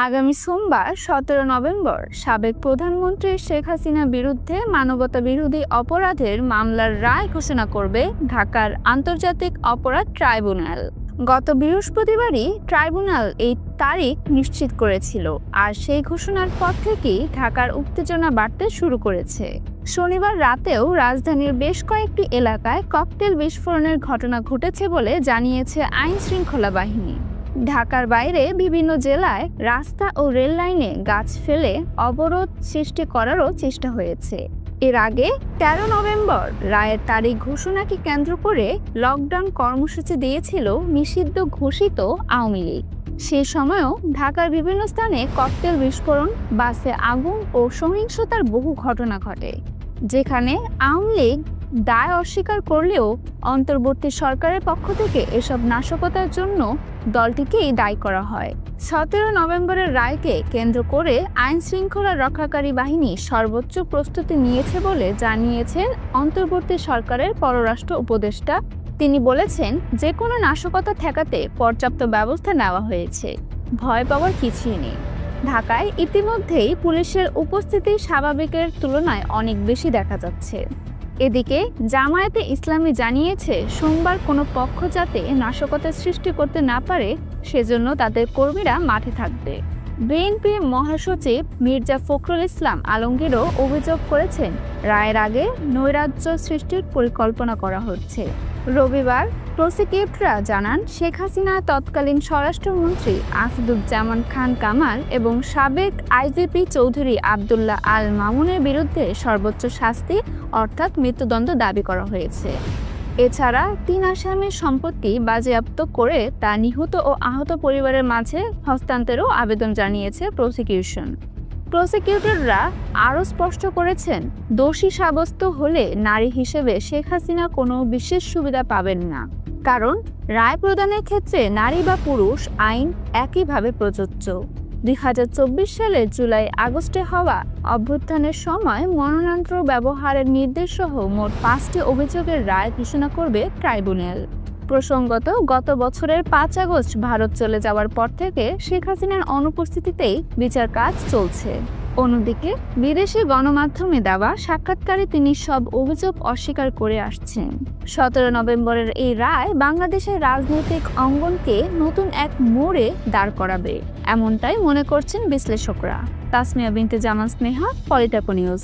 আগামী সোমবার ১৭ নভেম্বর সাবেক প্রধানমন্ত্রী শেখ হাসিনার বিরুদ্ধে মানবতা বিরোধী অপরাধের মামলার রায় ঘোষণা করবে ঢাকার আন্তর্জাতিক অপরাধ ট্রাইব্যুনাল। গত বৃহস্পতিবারই ট্রাইব্যুনাল এই তারিখ নিশ্চিত করেছিল, আর সেই ঘোষণার পর থেকেই ঢাকার উত্তেজনা বাড়তে শুরু করেছে। শনিবার রাতেও রাজধানীর বেশ কয়েকটি এলাকায় ককটেল বিস্ফোরণের ঘটনা ঘটেছে বলে জানিয়েছে আইন শৃঙ্খলা বাহিনী। ঢাকার বাইরে বিভিন্ন জেলায় রাস্তা ও রেল লাইনে গাছ ফেলে অবরোধ সৃষ্টি করারও চেষ্টা হয়েছে। এর আগে ১৩ নভেম্বর রায়ের তারিখ ঘোষণাকে কেন্দ্র করে লকডাউন কর্মসূচি দিয়েছিল নিষিদ্ধ ঘোষিত আওয়ামী লীগ। সে সময়ও ঢাকার বিভিন্ন স্থানে ককটেল বিস্ফোরণ, বাসে আগুন ও সহিংসতার বহু ঘটনা ঘটে, যেখানে আওয়ামী লীগ দায় অস্বীকার করলেও অন্তর্বর্তী সরকারের পক্ষ থেকে এসব নাশকতার জন্য দলটিকেই দায়ী করা হয়। ১৭ নভেম্বরের রায়কে কেন্দ্র করে আইন শৃঙ্খলা রক্ষাকারী বাহিনী সর্বোচ্চ প্রস্তুতি নিয়েছে বলে জানিয়েছেন অন্তর্বর্তী সরকারের পররাষ্ট্র উপদেষ্টা। তিনি বলেছেন, যে কোনো নাশকতা ঠেকাতে পর্যাপ্ত ব্যবস্থা নেওয়া হয়েছে, ভয় পাওয়ার কিছুই নেই। ঢাকায় ইতিমধ্যেই পুলিশের উপস্থিতি স্বাভাবিকের তুলনায় অনেক বেশি দেখা যাচ্ছে। এদিকে জামায়াতে ইসলামী জানিয়েছে, সোমবার কোনো পক্ষ যাতে নাশকতার সৃষ্টি করতে না পারে সেজন্য তাদের কর্মীরা মাঠে থাকবে। বিএনপি মহাসচিব মির্জা ফখরুল ইসলাম আলমগীরও অভিযোগ করেছেন, রায়ের আগে নৈরাজ্য সৃষ্টির পরিকল্পনা করা হচ্ছে। রবিবার প্রসিকিউটররা জানান, শেখ হাসিনা তৎকালীন স্বরাষ্ট্রমন্ত্রী আসাদুজ্জামান খান কামাল এবং সাবেক আইজিপি চৌধুরী আবদুল্লাহ আল মামুনের বিরুদ্ধে সর্বোচ্চ শাস্তি অর্থাৎ মৃত্যুদণ্ড দাবি করা হয়েছে। এছাড়া ৩ আসামির সম্পত্তি বাজেয়াপ্ত করে তা নিহত ও আহত পরিবারের মাঝে হস্তান্তরেরও আবেদন জানিয়েছে প্রসিকিউশন। প্রসিকিউটররা আরও স্পষ্ট করেছেন, দোষী সাব্যস্ত হলে নারী হিসেবে শেখ হাসিনা কোনো বিশেষ সুবিধা পাবেন না, কারণ রায় প্রদানের ক্ষেত্রে নারী বা পুরুষ আইন একইভাবে প্রযোজ্য। ২০২৪ সালের জুলাই আগস্টে হওয়া অভ্যুত্থানের সময় মনোনয়নপত্র ব্যবহারের নির্দেশ সহ মোট ৫টি অভিযোগের রায় ঘোষণা করবে ট্রাইব্যুনাল। প্রসঙ্গত, গত বছরের ৫ আগস্ট ভারত চলে যাওয়ার পর থেকে শেখ হাসিনার অনুপস্থিতিতেই বিচার কাজ চলছে। অন্যদিকে বিদেশি গণমাধ্যমে দেওয়া সাক্ষাৎকারে তিনি সব অভিযোগ অস্বীকার করে আসছেন। ১৭ নভেম্বরের এই রায় বাংলাদেশের রাজনৈতিক অঙ্গনকে নতুন এক মোড়ে দাঁড় করাবে, এমনটাই মনে করছেন বিশ্লেষকরা। তাসমিয়া বিনতে জামান স্নেহা, পলিটাকো নিউজ।